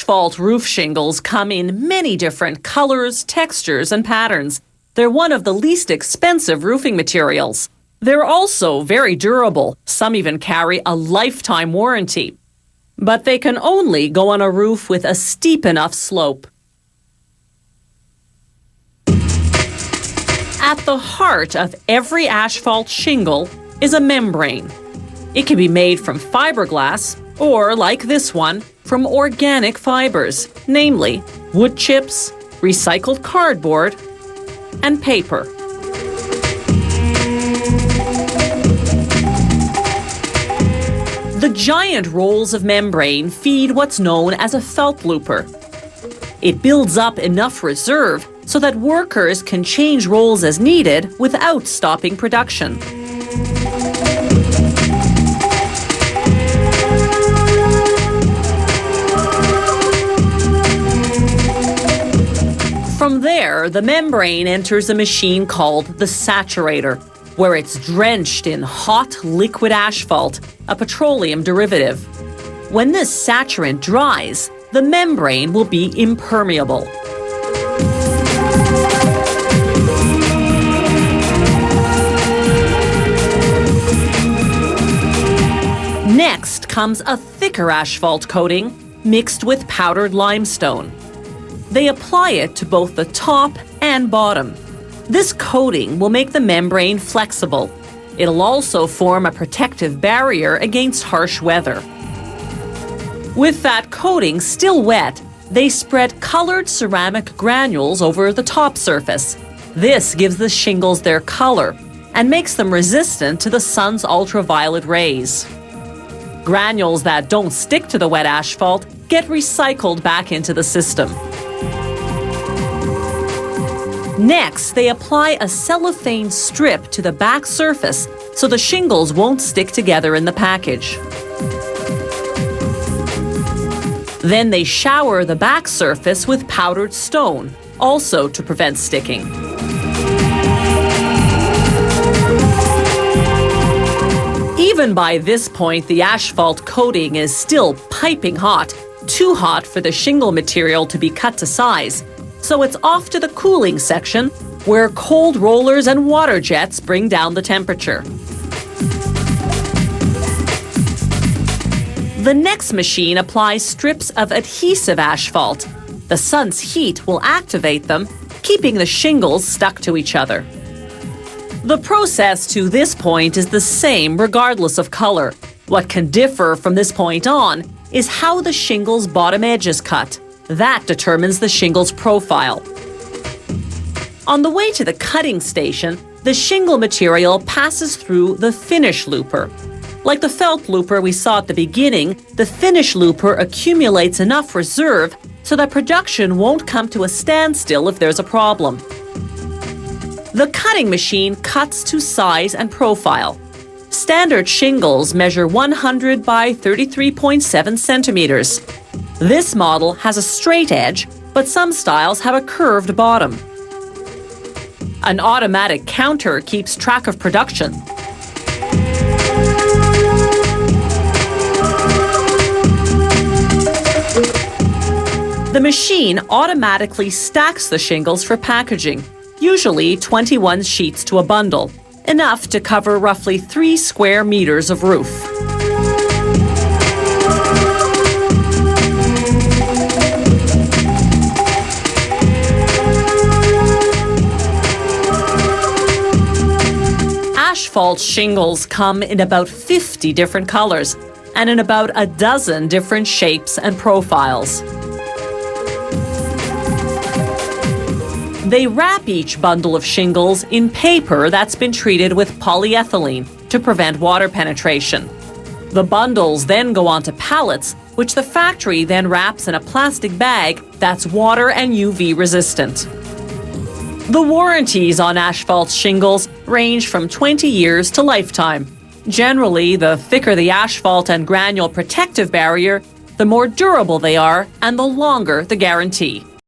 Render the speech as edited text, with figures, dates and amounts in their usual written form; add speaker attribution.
Speaker 1: Asphalt roof shingles come in many different colors, textures, and patterns. They're one of the least expensive roofing materials. They're also very durable. Some even carry a lifetime warranty. But they can only go on a roof with a steep enough slope. At the heart of every asphalt shingle is a membrane. It can be made from fiberglass or, like this one, from organic fibers, namely wood chips, recycled cardboard, and paper. The giant rolls of membrane feed what's known as a felt looper. It builds up enough reserve so that workers can change rolls as needed without stopping production. From there, the membrane enters a machine called the saturator, where it's drenched in hot liquid asphalt, a petroleum derivative. When this saturant dries, the membrane will be impermeable. Next comes a thicker asphalt coating mixed with powdered limestone. They apply it to both the top and bottom. This coating will make the membrane flexible. It'll also form a protective barrier against harsh weather. With that coating still wet, they spread colored ceramic granules over the top surface. This gives the shingles their color and makes them resistant to the sun's ultraviolet rays. Granules that don't stick to the wet asphalt get recycled back into the system. Next, they apply a cellophane strip to the back surface so the shingles won't stick together in the package. Then they shower the back surface with powdered stone, also to prevent sticking. Even by this point, the asphalt coating is still piping hot, too hot for the shingle material to be cut to size. So it's off to the cooling section, where cold rollers and water jets bring down the temperature. The next machine applies strips of adhesive asphalt. The sun's heat will activate them, keeping the shingles stuck to each other. The process to this point is the same regardless of color. What can differ from this point on is how the shingle's bottom edge is cut. That determines the shingle's profile. On the way to the cutting station, the shingle material passes through the finish looper. Like the felt looper we saw at the beginning, the finish looper accumulates enough reserve so that production won't come to a standstill if there's a problem. The cutting machine cuts to size and profile. Standard shingles measure 100 by 33.7 centimeters. This model has a straight edge, but some styles have a curved bottom. An automatic counter keeps track of production. The machine automatically stacks the shingles for packaging, usually 21 sheets to a bundle, enough to cover roughly 3 square meters of roof. Asphalt shingles come in about 50 different colors and in about a dozen different shapes and profiles. They wrap each bundle of shingles in paper that's been treated with polyethylene to prevent water penetration. The bundles then go onto pallets, which the factory then wraps in a plastic bag that's water and UV resistant. The warranties on asphalt shingles range from 20 years to lifetime. Generally, the thicker the asphalt and granule protective barrier, the more durable they are and the longer the guarantee.